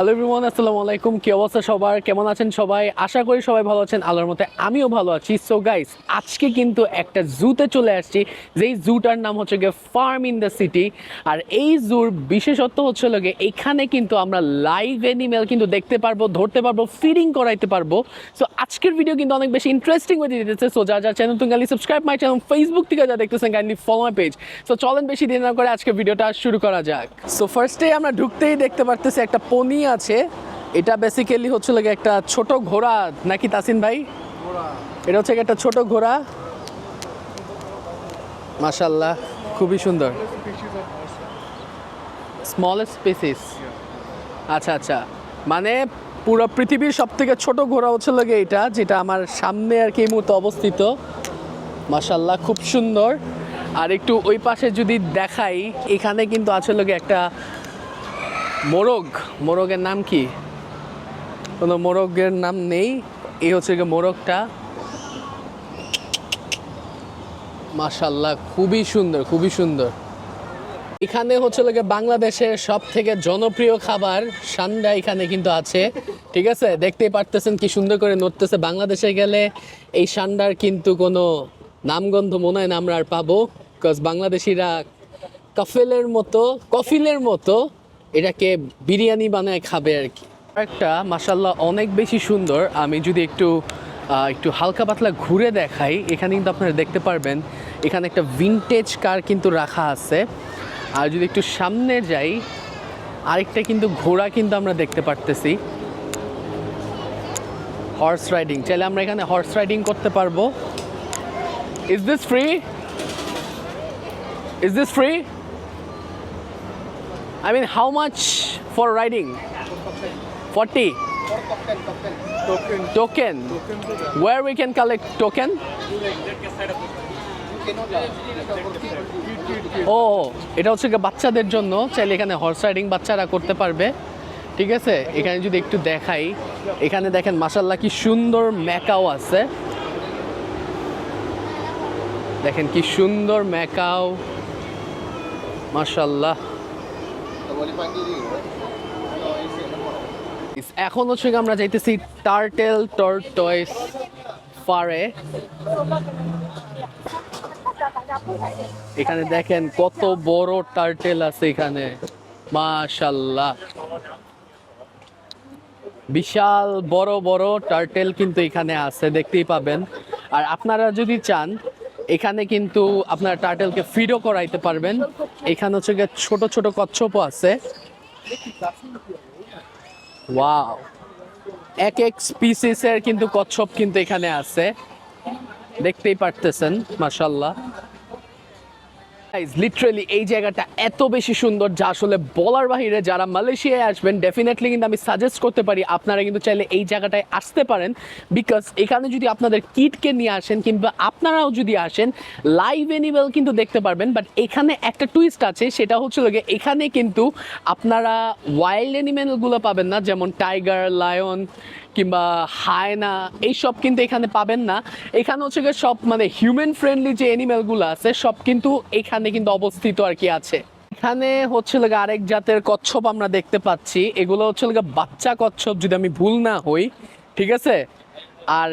Hello everyone, আসসালামু আলাইকুম। কি অবস্থা সবার? কেমন আছেন সবাই? আশা করি সবাই ভালো আছেন। আল্লাহর মতে আমিও ভালো আছি। সো গাইস, আজকে কিন্তু একটা জুতে চলে আসছি, যেই জুটার নাম হচ্ছে গিয়ে ফার্ম ইন দ্য সিটি। আর এই জুর বিশেষত্ব হচ্ছে গিয়ে এখানে কিন্তু আমরা লাইভ অ্যানিমেল কিন্তু দেখতে পারবো, ধরতে পারবো, ফিডিং করাইতে পারবো। সো আজকের ভিডিও কিন্তু অনেক বেশি ইন্টারেস্টিং হয়ে যেতেছে। সো যারা চ্যানেল তুমি kindly subscribe my channel, Facebook থেকে যা দেখতেছেন kindly follow my page. So চলেন বেশি দেরি না করে আজকে ভিডিওটা শুরু করা যাক। সো ফার্স্টে আমরা ঢুকতেই দেখতে পারতেছি একটা পনি আছে। এটা বেসিক্যালি হচ্ছে লাগে একটা ছোট ঘোড়া নাকি তাসিন ভাই? এটা হচ্ছে একটা ছোট ঘোড়া। মাশাআল্লাহ, খুবই সুন্দর। Smallest species. আচ্ছা আচ্ছা, মানে পুরো পৃথিবীর সব থেকে ছোট ঘোড়া হচ্ছে লাগে এটা, যেটা আমার সামনে আর কি এই মুহূর্তে অবস্থিত। মাশাআল্লাহ, খুব সুন্দর। আর একটু ওই পাশে যদি দেখাই, এখানে কিন্তু আছে লাগে একটা মোরগ। মোরগের নাম কি? কোনো মোরগের নাম নেই। এই হচ্ছে গিয়ে মোরগটা। মাশাআল্লাহ, খুবই সুন্দর, খুবই সুন্দর। এখানে হচ্ছে লাগে বাংলাদেশের সব থেকে জনপ্রিয় খাবার সান্ডা এখানে কিন্তু আছে। ঠিক আছে, দেখতেই পারতেছেন কি সুন্দর করে নড়তেছে। বাংলাদেশে গেলে এই সান্ডার কিন্তু কোনো নামগন্ধ মনে হয় না আমরা আর পাবো, বিকজ বাংলাদেশিরা কফিলের মতো এটাকে বিরিয়ানি বানায় খাবে আর কি। একটা মাশাআল্লাহ অনেক বেশি সুন্দর। আমি যদি একটু হালকা পাতলা ঘুরে দেখাই, এখানে কিন্তু আপনারা দেখতে পারবেন এখানে একটা ভিনটেজ কার কিন্তু রাখা আছে। আর যদি একটু সামনে যাই, আরেকটা কিন্তু ঘোড়া কিন্তু আমরা দেখতে পারতেছি। হর্স রাইডিং, চাইলে আমরা এখানে হর্স রাইডিং করতে পারবো। Is this free? Is this free? I mean, how much for riding? 40? Token. Where we can collect token? ও, এটা হচ্ছে বাচ্চাদের জন্য, চাইলে এখানে হর্স রাইডিং বাচ্চারা করতে পারবে। ঠিক আছে, এখানে যদি একটু দেখাই, এখানে দেখেন মাশাআল্লাহ কি সুন্দর ম্যাকাও আছে। দেখেন কি সুন্দর ম্যাকাও, মাশাআল্লাহ। এখন হচ্ছে আমরা যাইতেছি টার্টেল টর্টয়েস ফারে। এখানে দেখেন কত বড় টার্টেল আছে এখানে, মাশাআল্লাহ। বিশাল বড় বড় টার্টেল কিন্তু এখানে আছে, দেখতেই পাবেন। আর আপনারা যদি চান এখানে কিন্তু আপনারা টার্টেলকে ফিডও করাইতে পারবেন। এখানে হচ্ছে ছোট ছোট কচ্ছপও আছে। ওয়াও, এক এক স্পিসিসের কিন্তু কচ্ছপ কিন্তু এখানে আছে, দেখতেই পারতেছেন মাশাআল্লাহ। লিটারালি এই জায়গাটা এত বেশি সুন্দর যা আসলে বলার বাহিরে। যারা মালয়েশিয়ায় আসবেন ডেফিনেটলি কিন্তু আমি সাজেস্ট করতে পারি আপনারা কিন্তু চাইলে এই জায়গাটায় আসতে পারেন, বিকজ এখানে যদি আপনাদের কিডকে নিয়ে আসেন কিংবা আপনারাও যদি আসেন, লাইভ অ্যানিমেল কিন্তু দেখতে পারবেন। বাট এখানে একটা টুইস্ট আছে, সেটা হচ্ছে লাগে এখানে কিন্তু আপনারা ওয়াইল্ড অ্যানিমেলগুলো পাবেন না, যেমন টাইগার, লায়ন কিংবা হায়না, এইসব কিন্তু এখানে পাবেন না। এখানে হচ্ছে গিয়ে সব মানে হিউম্যান ফ্রেন্ডলি যে অ্যানিমেলগুলো আছে সব কিন্তু এখানে কিন্তু অবস্থিত আর কি আছে। এখানে হচ্ছে লাগে আরেক জাতের কচ্ছপ আমরা দেখতে পাচ্ছি। এগুলো হচ্ছে লাগে বাচ্চা কচ্ছপ যদি আমি ভুল না হই, ঠিক আছে। আর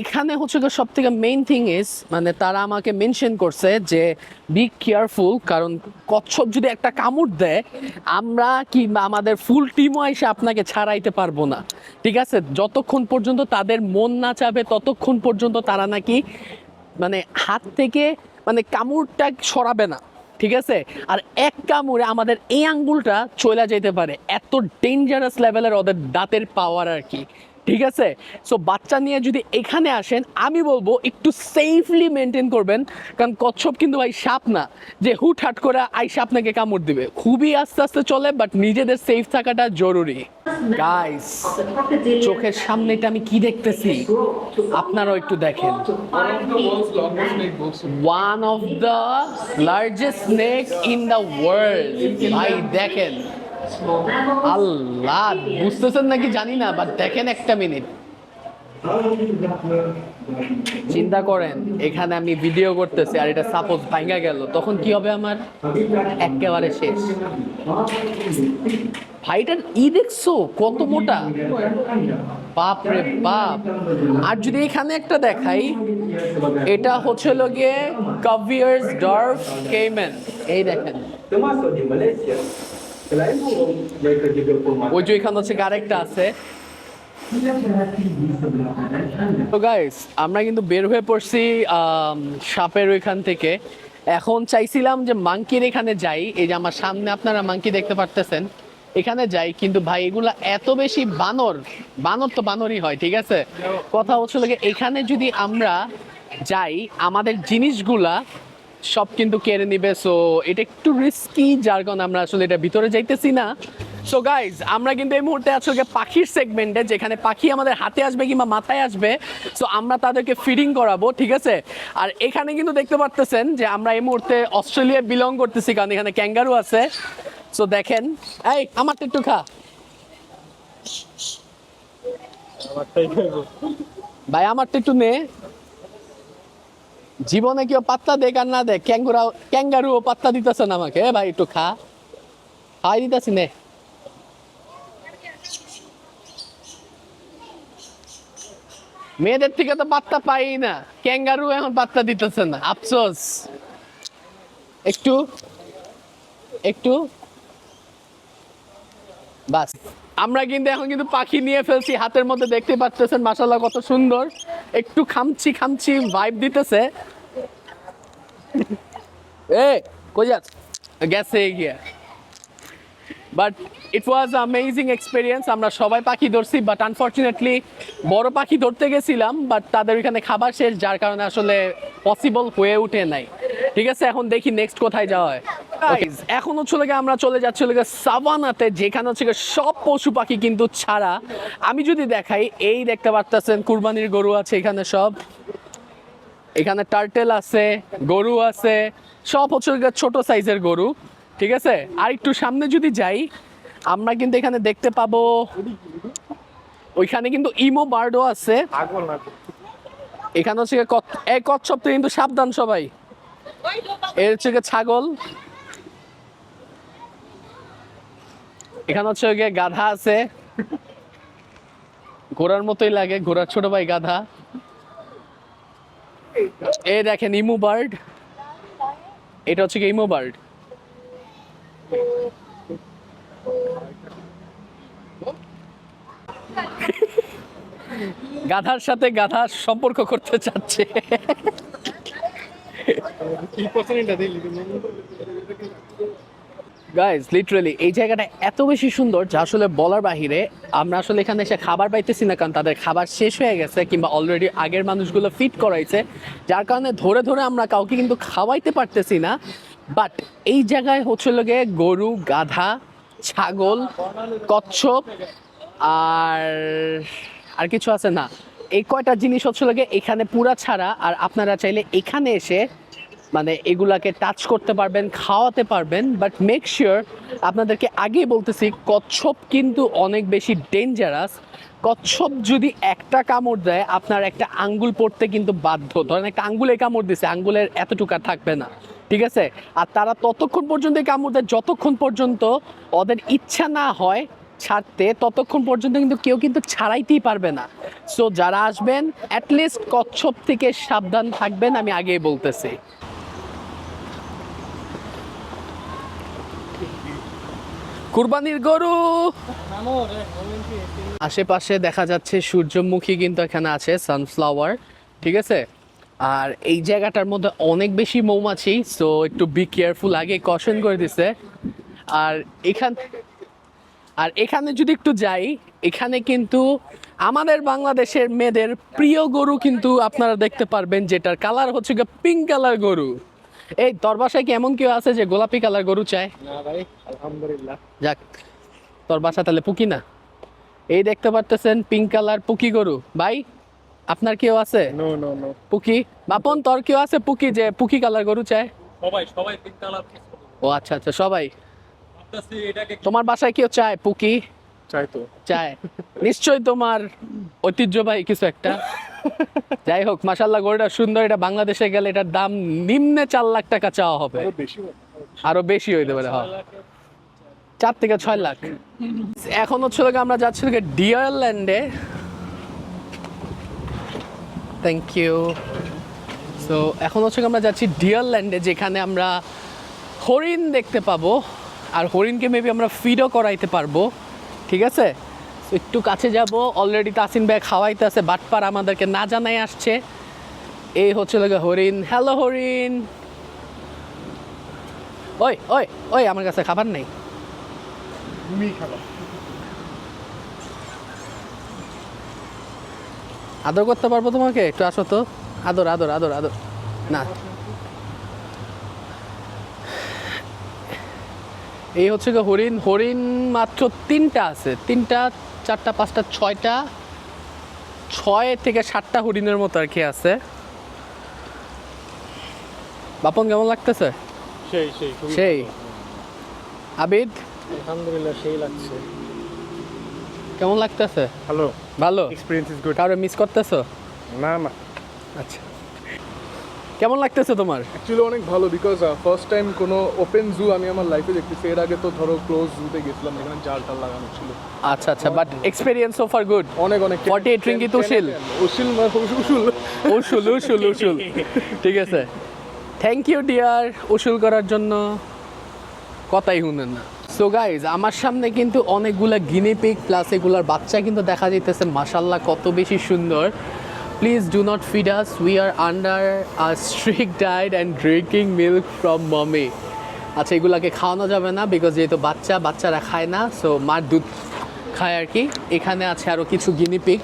এখানে হচ্ছে সব থেকে মেইন থিং ইজ, মানে তারা আমাকে মেনশন করছে যে বি কেয়ারফুল, কারণ কচ্ছপ যদি একটা কামড় দেয় আমরা কিংবা আমাদের ফুল টিমও এসে আপনাকে ছাড়াইতে পারবো না। ঠিক আছে, যতক্ষণ পর্যন্ত তাদের মন না চাবে ততক্ষণ পর্যন্ত তারা নাকি মানে হাত থেকে মানে কামড়টা সরাবে না। ঠিক আছে, আর এক কামড়ে আমাদের এই আঙ্গুলটা চলে যেতে পারে, এত ডেঞ্জারাস লেভেলের ওদের দাঁতের পাওয়ার আর কি। ঠিক আছে, সো বাচ্চা নিয়ে যদি এখানে আসেন আমি বলবো একটু সেফলি মেনটেন করবেন, কারণ কচ্ছপ কিন্তু ভাই সাপ না যে হুটহাট করে আইসা আপনাকে কামড় দিবে। খুবই আস্তে আস্তে চলে, বাট নিজেদের সেফ থাকাটা জরুরি। গাইস, চোখের সামনে এটা আমি কি দেখতেছি আপনারাও একটু দেখেন। One of the largest snake in the world. ভাই দেখেন, আল্লাহ, বুঝতেছেন নাকি জানি না, বাট দেখেন একটা মিনিট, চিন্তা করেন এখানে আমি ভিডিও করতেছি আর এটা সাপোজ ভাঙা গেল, তখন কি হবে আমার? একেবারে শেষ। ভাইটার দেখছো কত মোটা, বাপ রে বাপ। আর যদি এখানে একটা দেখাই, এটা হচ্ছে গিয়ে কাভিয়ার্স ডর্ফ কেইম্যান। এই দেখেন, Termasuk di Malaysia. Selain burung, mereka juga ওই যে এখানে হচ্ছে আরেকটা আছে। তো গাইস, আমরা কিন্তু বের হয়ে পড়ছি সাপের ওইখান থেকে। এখন চাইছিলাম যে মাঙ্কির এখানে যাই, এই যে আমার সামনে আপনারা মাঙ্কি দেখতে পারতেছেন, এখানে যাই, কিন্তু ভাই এগুলা এত বেশি বানর, বানর তো বানরই হয়, ঠিক আছে। কথা হচ্ছে লাগে এখানে যদি আমরা যাই আমাদের জিনিসগুলা সব কিন্তু কেড়ে নিবে, সো এটা একটু রিস্কি, যার কারণে আমরা আসলে এটা ভিতরে যাইতেছি না। সো গাইজ, আমরা কিন্তু এই মুহূর্তে আসলে পাখির সেগমেন্টে, যেখানে পাখি আমাদের হাতে আসবে কিংবা মাথায় আসবে, সো আমরা তাদেরকে ফিডিং করাবো, ঠিক আছে। আর এখানে কিন্তু দেখতে পারতেছেন যে আমরা এই মুহূর্তে অস্ট্রেলিয়ায় বিলং করতেছি, কারণ এখানে ক্যাঙ্গারু আছে। সো দেখেন, এই আমারটা একটু খা ভাই, আমারটা একটু নে। জীবনে কেউ পাত্তা দেখ আর না দেখ, ক্যাঙ্গারুও পাত্তা দিতেছে না আমাকে। ভাই একটু খা, খাই দিতেছি নে। মেয়েদের থেকে তো পাত্তা পাই না, ক্যাঙ্গারু এখন পাত্তা দিতেছে না, আফসোস। একটু একটু বাস। আমরা কিন্তু এখন কিন্তু পাখি নিয়ে ফেলছি হাতের মধ্যে, দেখতে পাচ্ছেন মাশাআল্লাহ কত সুন্দর। একটু খামচি খামচি ভাইব দিতেছে। এ কই যাস, গেছে গিয়া। But it was amazing experience. আমরা সবাই পাখি ধরছি, বাট আনফর্চুনেটলি বড় পাখি ধরতে গেছিলাম, বাট তাদের ওইখানে খাবার শেষ, যার কারণে আসলে পসিবল হয়ে ওঠে নাই। ঠিক আছে, এখন দেখি নেক্সট কোথায় যাওয়া হয়। এখন হচ্ছে আমরা চলে যাচ্ছি সাভানাতে, যেখানে হচ্ছে সব পশু পাখি কিন্তু ছাড়া। আমি যদি দেখাই, এই দেখতে পারতেছেন কুরবানির গরু আছে এখানে সব, এখানে টার্টেল আছে, গরু আছে, সব হচ্ছে ছোট সাইজের গরু, ঠিক আছে। আর একটু সামনে যদি যাই, আমরা কিন্তু এখানে দেখতে পাবো, ওইখানে কিন্তু ইমো বার্ডও আছে। এখানে হচ্ছে কচ্ছপ থেকে কিন্তু সাবধান সবাই। এর হচ্ছে ছাগল, এখানে হচ্ছে গাধা আছে, ঘোড়ার মতোই লাগে, ঘোড়ার ছোট ভাই গাধা। এই দেখেন ইমু বার্ড, এটা হচ্ছে ইমু বার্ড। গাধার সাথে গাধা সম্পর্ক করতে চাচ্ছে। গাইজ, লিটারালি এই জায়গাটা এত বেশি সুন্দর যা আসলে বলার বাহিরে। আমরা আসলে এখানে এসে খাবার পাইতেছি না, কারণ তাদের খাবার শেষ হয়ে গেছে, কিংবা অলরেডি আগের মানুষগুলো ফিট করাইছে, যার কারণে ধরে ধরে আমরা কাউকে কিন্তু খাওয়াইতে পারতেছি না। বাট এই জায়গায় হচ্ছে লোকে গরু, গাধা, ছাগল, কচ্ছপ আর আর কিছু আছে না, এই কয়টা জিনিস হচ্ছে লোকে এখানে পুরা ছাড়া। আর আপনারা চাইলে এখানে এসে মানে এগুলাকে টাচ করতে পারবেন, খাওয়াতে পারবেন। বাট মেক শিওর, আপনাদেরকে আগেই বলতেছি, কচ্ছপ কিন্তু অনেক বেশি ডেঞ্জারাস। কচ্ছপ যদি একটা কামড় দেয়, আপনার একটা আঙ্গুল পড়তে কিন্তু বাধ্য। ধরেন একটা আঙ্গুলে কামড় দিছে, আঙ্গুলের এতটুকু আর থাকবে না, ঠিক আছে। আর তারা ততক্ষণ পর্যন্ত কামড় দেয় যতক্ষণ পর্যন্ত ওদের ইচ্ছা না হয় ছাড়তে, ততক্ষণ পর্যন্ত কিন্তু কেউ কিন্তু ছাড়াইতেই পারবে না। সো যারা আসবেন, অ্যাটলিস্ট কচ্ছপ থেকে সাবধান থাকবেন, আমি আগেই বলতেছি। কুরবানির গরু আশেপাশে দেখা যাচ্ছে, সূর্যমুখী কিন্তু এখানে আছে, সানফ্লাওয়ার, ঠিক আছে। আর এই জায়গাটার মধ্যে অনেক বেশি মৌমাছি, সো একটু বি কেয়ারফুল, আগে কশন করে দিছে। আর এখানে যদি একটু যাই, এখানে কিন্তু আমাদের বাংলাদেশের মেয়েদের প্রিয় গরু কিন্তু আপনারা দেখতে পারবেন, যেটার কালার হচ্ছে পিঙ্ক কালার গরু। এই তোর বাসায় কি এমন কেউ আছে যে গোলাপি কালার গরু চায়? না ভাই, আলহামদুলিল্লাহ। যাক, তোর বাসা তাহলে পুকি না। এই দেখতে পারতেছেন পিঙ্ক কালার পুকি গরু। ভাই, আপনার কেউ আছে? No no no. পুকি বাপন, তোর কেউ আছে পুকি, যে পুকি কালার গরু চায়? সবাই পিঙ্ক কালার। ও আচ্ছা আচ্ছা, সবাই। তোমার বাসায় কেউ চায় পুকি? চাই তো। চায় নিশ্চয়ই তোমার ঐতিহ্যবাহী কিছু একটা। যাই হোক, মাশাল্লাহ গরুটা সুন্দর। এটা বাংলাদেশে গেলে এটার দাম নিম্নে 4 লাখ টাকা চাওয়া হবে, আরো বেশি হইতে পারে। হ্যাঁ, 4 থেকে 6 লাখ। এখন হচ্ছে লোকে আমরা যাচ্ছি লোকে ডিয়ারল্যান্ডে। Thank you. সো এখন হচ্ছে আমরা যাচ্ছি ডিয়ারল্যান্ডে, যেখানে আমরা হরিণ দেখতে পাবো, আর হরিণকে মেবি আমরা ফিডও করাইতে পারবো। ঠিক আছে, তো একটু কাছে যাব। অলরেডি তাসিন ভাই খাওয়াইতে আছে, বাটপার আমাদেরকে না জানাই আসছে। এই হচ্ছে লোকে হরিণ। হ্যালো হরিণ। ওই ওই ওই, আমার কাছে খাবার নেই। আদর করতে পারবো তোমাকে? একটু আসো তো। আদর আদর আদর আদর। না, এই হচ্ছে গিয়ে হরিণ। হরিণ মাত্র 3টা আছে, 3টা 4টা 5টা 6টা, 6 থেকে 7টা হরিণের মতো আর কি আছে। বাপন কেমন লাগতেছে? সেই সেই সেই। আবিদ আলহামদুলিল্লাহ সেই লাগছে। কেমন লাগতেছে? হ্যালো, ভালো। Experience is good. কারো মিস করতেছো? না না, আচ্ছা, কেমন লাগতেছে তোমার? অ্যাকচুয়ালি অনেক ভালো, বিকজ ফার্স্ট টাইম কোনো ওপেন জু আমি আমার লাইফে দেখতেছি। এর আগে তো ধরো ক্লোজ জুতে গেছিলাম, যেখানে জাল টাল লাগানো ছিল। আচ্ছা আচ্ছা, but experience so far good. অনেক অনেক 48 রিঙ্গিত উশিল। উশিল উশিল উসুল উসুল উসুল। ঠিক আছে, থ্যাংক ইউ ডিয়ার উসুল করার জন্য। কথাই শুনেন না। সো গাইজ, আমার সামনে কিন্তু অনেকগুলা গিনিপিগ প্লাস এগুলার বাচ্চা কিন্তু দেখা যাইতেছে। মাশাল্লাহ কত বেশি সুন্দর। Please do not feed us, we are under a strict diet and drinking milk from mommy. আচ্ছা, এগুলাকে খাওয়ানো যাবে না, বিকজ যেহেতু বাচ্চারা খায় না, সো মার দুধ খায় আর কি। এখানে আছে আরও কিছু গিনিপিগ,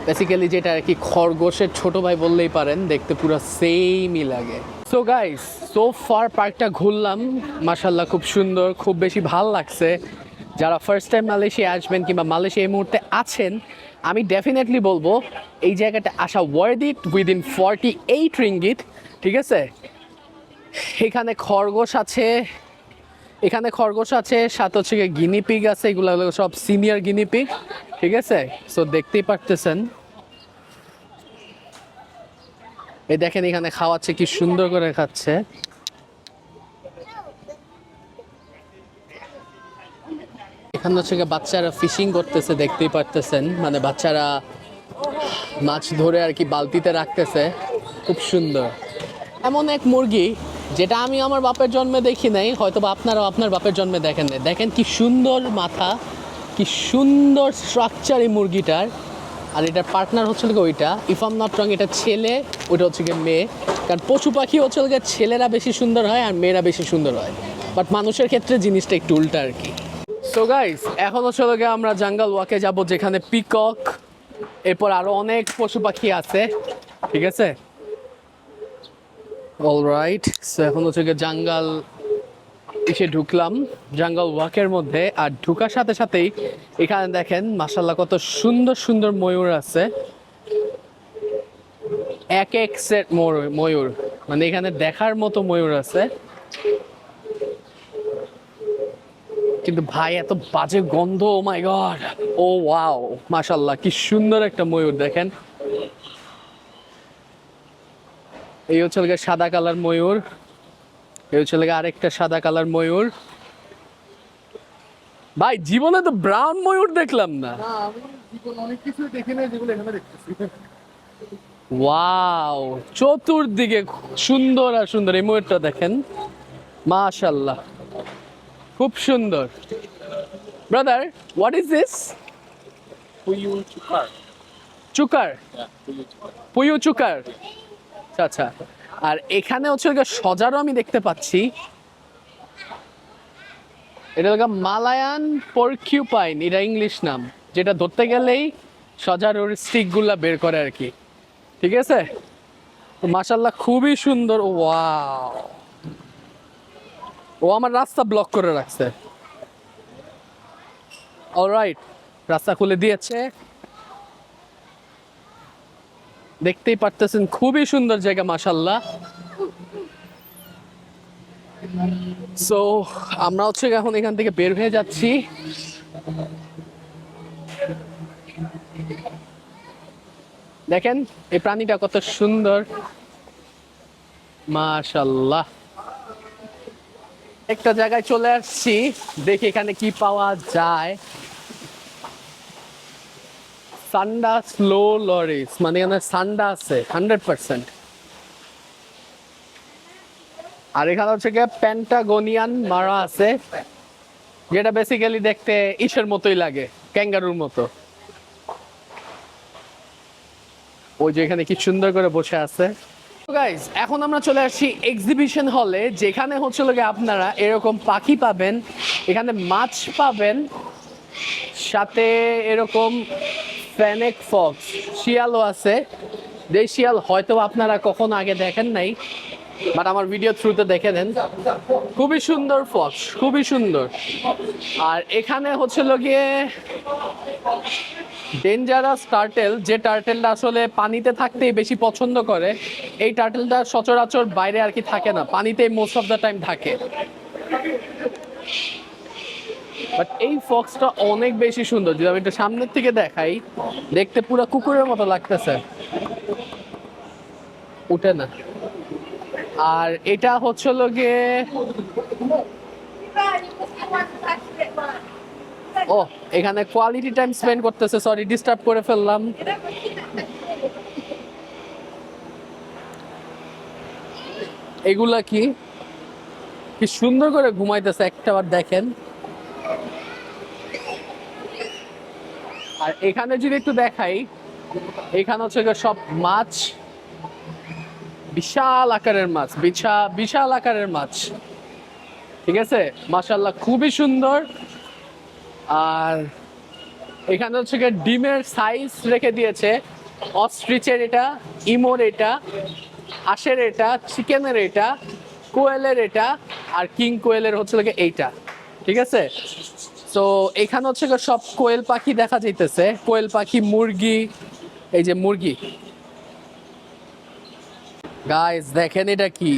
বেসিক্যালি যেটা আর কি খরগোশের ছোট ভাই বললেই পারেন, দেখতে পুরো সেমই লাগে। সো গাইস, সো ফার পার্কটা ঘুরলাম, মাশাল্লাহ খুব সুন্দর, খুব বেশি ভাল লাগছে। যারা ফার্স্ট টাইম মালয়েশিয়া আসবেন কিংবা মালয়েশিয়া এই মুহূর্তে আছেন, আমি ডেফিনেটলি বলবো এই জায়গাটা আসা ওয়ার্থ ইট উইদিন 48 রিঙ্গিত। ঠিক আছে, এখানে খরগোশ আছে, সাথে হচ্ছে গিনিপিগ আছে। এগুলো হলো সব সিনিয়র গিনিপিগ। ঠিক আছে, সো দেখতেই পারতেছেন। এই দেখেন এখানে খাওয়াচ্ছে, কি সুন্দর করে খাচ্ছে। এখানে হচ্ছে বাচ্চারা ফিশিং করতেছে, দেখতেই পারতেছেন। মানে বাচ্চারা মাছ ধরে আর কি বালতিতে রাখতেছে, খুব সুন্দর। এমন এক মুরগি যেটা আমি আমার বাপের জন্মে দেখি নাই, হয়তো বা আপনারাও আপনার বাপের জন্মে দেখেন নাই। দেখেন কি সুন্দর মাথা, কি সুন্দর স্ট্রাকচার এই মুরগিটার। আর এটার পার্টনার হচ্ছে ওইটা, ইফ আম নট রং, এটা ছেলে, ওইটা হচ্ছে গিয়ে মেয়ে। কারণ পশু পাখি হচ্ছে গিয়ে ছেলেরা বেশি সুন্দর হয় আর মেয়েরা বেশি সুন্দর হয়, বাট মানুষের ক্ষেত্রে জিনিসটা একটু উল্টা আর কি। সো গাইস, এখন হচ্ছে গিয়ে আমরা জঙ্গল ওয়াকে যাব, যেখানে পিকক, এরপর আরো অনেক পশু পাখি আছে। ঠিক আছে, অলরাইট। সো এখন হচ্ছে গিয়ে জঙ্গল এসে ঢুকলাম, জঙ্গল ওয়াকের মধ্যে। আর ঢুকার সাথে সাথেই এখানে দেখেন মাশাল্লাহ কত সুন্দর সুন্দর ময়ূর আছে। এক এক সেট ময়ূর, মানে এখানে দেখার মতো ময়ূর আছে। কিন্তু ভাই এত বাজে গন্ধ, ও মাই গড। ও ওয়াও, মাশাল্লাহ কি সুন্দর একটা ময়ূর দেখেন। এই হচ্ছে সাদা কালার ময়ূর, এই হচ্ছে আরেকটা সাদা কালার ময়ূর। ভাই জীবনে তো ব্রাউন ময়ূর দেখলাম না। আমি জীবন অনেক কিছু দেখি না যেগুলো এখানে দেখতেছি। ওয়াও, চতুর্দিকে সুন্দর আর সুন্দর। এই ময়ূরটা দেখেন, মাশাল্লাহ খুব সুন্দর। Brother, what is this? পুয়ু চুকার। চুকার, পুয়ু চুকার। পুয়ু চুকার। আচ্ছা আচ্ছা। আর এখানে হচ্ছে সজারও আমি দেখতে পাচ্ছি। এটা হলো মালায়ান পরকিউপাইন, এটা ইংলিশ নাম, যেটা ধরতে গেলেই সজারুর স্টিকগুলা বের করে আর কি। ঠিক আছে, মাশাল্লাহ খুবই সুন্দর। ওয়াও, ও আমার রাস্তা ব্লক করে রাখছে। অলরাইট, রাস্তা খুলে দিয়েছে, দেখতেই পারতেছেন খুবই সুন্দর জায়গা মাশাল্লাহ। সো আমরা হচ্ছে এখন এখান থেকে বের হয়ে যাচ্ছি। দেখেন এই প্রাণীটা কত সুন্দর, মাশাআল্লাহ। একটা জায়গায় চলে আসছি, দেখি এখানে কি পাওয়া যায়। সান্ডা স্লো লরিস, মানে এখানে সান্ডা আছে 100%। আর এখানে হচ্ছে গিয়ে প্যান্টাগোনিয়ান মারা আছে, যেটা বেসিক্যালি দেখতে ইসের মতোই লাগে, ক্যাঙ্গারুর মতো। ওই যে এখানে কি সুন্দর করে বসে আছে। গাইস, এখন আমরা চলে আসছি এক্সিবিশন হলে, যেখানে হচ্ছে লোকে আপনারা এরকম পাখি পাবেন, এখানে মাছ পাবেন, সাথে এরকম ফেনেক ফক্স শিয়ালও আছে। যে শিয়াল হয়তো আপনারা কখনো আগে দেখেন নাই, বাট আমার ভিডিও থ্রুতে দেখে নেন। খুবই সুন্দর ফক্স, খুবই সুন্দর। আর এখানে হচ্ছে গিয়ে ডেঞ্জারাস টার্টেল, যে টার্টেলটা আসলে পানিতে থাকতেই বেশি পছন্দ করে। এই টার্টেলটা সচরাচর বাইরে আর কি থাকে না, পানিতেই মোস্ট অফ দ্য টাইম থাকে। বাট এই ফক্সটা অনেক বেশি সুন্দর, যদি আমি একটু সামনের থেকে দেখাই, দেখতে পুরো কুকুরের মতো লাগতেছে, উঠে না। আর এটা হচ্ছে গিয়ে ও এখানে কোয়ালিটি টাইম স্পেন্ড করতেছে, সরি ডিস্টার্ব করে ফেললাম। এগুলা কি কি সুন্দর করে ঘুমাইতেছে, একটাবার দেখেন। আর এখানে যদি একটু দেখাই, এখানে হচ্ছে সব মাছ, বিশাল আকারের মাছ, বিশাল আকারের মাছ, ঠিক আছে, মাশাআল্লাহ খুবই সুন্দর। আর এখানে হচ্ছে ডিমের সাইজ রেখে দিয়েছে, অস্ট্রিচের এটা, ইমোর এটা, হাঁসের এটা, চিকেনের এটা, কোয়েলের এটা, আর কিং কোয়েলের হচ্ছে এইটা, ঠিক আছে। তো এখানে হচ্ছে সব কোয়েল পাখি দেখা যাইতেছে, কোয়েল পাখি, মুরগি, এই যে মুরগি। গাইস দেখেন এটা কি,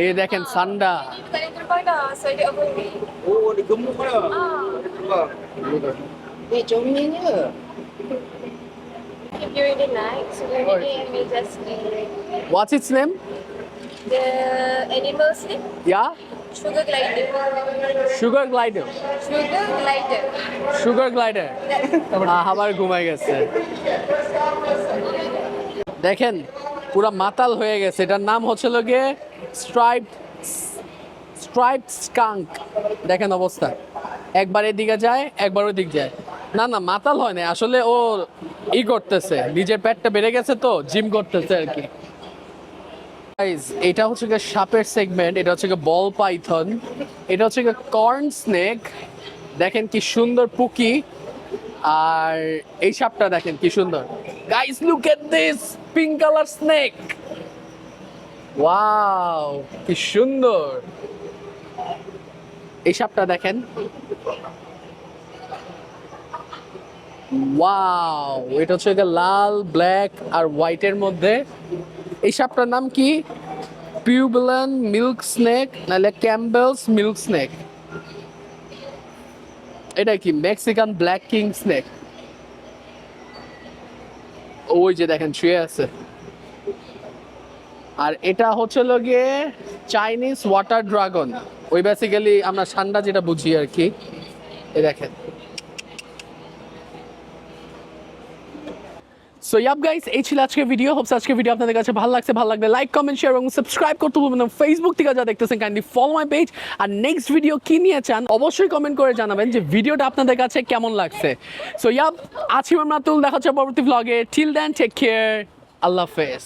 এই দেখেন সান্ডা। Bukan yang terbang dah, so dia away. Oh, dia gemuk dah. Dia terbang. Comelnya. If during the night, so during the day and we just sleep. What's its name? The animals name, Yeah, sugar glider. sugar glider. Sugar glider. Sugar glider. আবার ঘুমাই গেছে, দেখেন পুরা মাতাল হয়ে গেছে। এটার নাম হচ্ছে গিয়ে স্ট্রাইপড স্কাঙ্ক। দেখেন অবস্থা, একবার এদিকে যায় একবার ওইদিক যায়। না না, মাতাল হয় না আসলে, ও ই করতেছে, নিজের পেটটা বেড়ে গেছে তো জিম করতেছে আর কি। এটা হচ্ছে গিয়ে সাপের সেগমেন্ট, এটা হচ্ছে গিয়ে বল পাইথন, এটা হচ্ছে গিয়ে কর্ন স্নেক। দেখেন কি সুন্দর পুকি। আর এই সাপটা দেখেন কি সুন্দর। Guys look at this pink colour snake, wow কি সুন্দর। এই সাপটা দেখেন, ওয়াও, এটা হচ্ছে লাল, ব্ল্যাক আর হোয়াইটের মধ্যে। এই সাপটার নাম কি? পিউবলান মিল্ক স্নেক, নাহলে ক্যাম্বেলস মিল্ক স্নেক। এটা কি? Mexican black king snake. ওই যে দেখেন শুয়ে আছে। আর এটা হচ্ছে গিয়ে চাইনিজ ওয়াটার ড্রাগন, ওই বেসিক্যালি আমরা ঠান্ডা যেটা বুঝি আর কি। এই দেখেন। সো ইয়াপ গাইস, এই ছিল আজকের ভিডিও। হোপস আজকের ভিডিও আপনাদের কাছে ভালো লাগলে লাইক, কমেন্ট, শেয়ার এবং সাবস্ক্রাইব করতে ভুলবেন না। ফেসবুক থেকে যা দেখতেছেন কাইন্ডলি ফলো মাই পেজ। আর নেক্সট ভিডিও কি নিয়ে চান অবশ্যই কমেন্ট করে জানাবেন যে ভিডিওটা আপনাদের কাছে কেমন লাগছে। সো ইয়াপ, আছি আমরা তুল, দেখা হচ্ছে পরবর্তী ভ্লগে। টিল দেন টেক কেয়ার, আল্লাহ হাফেজ।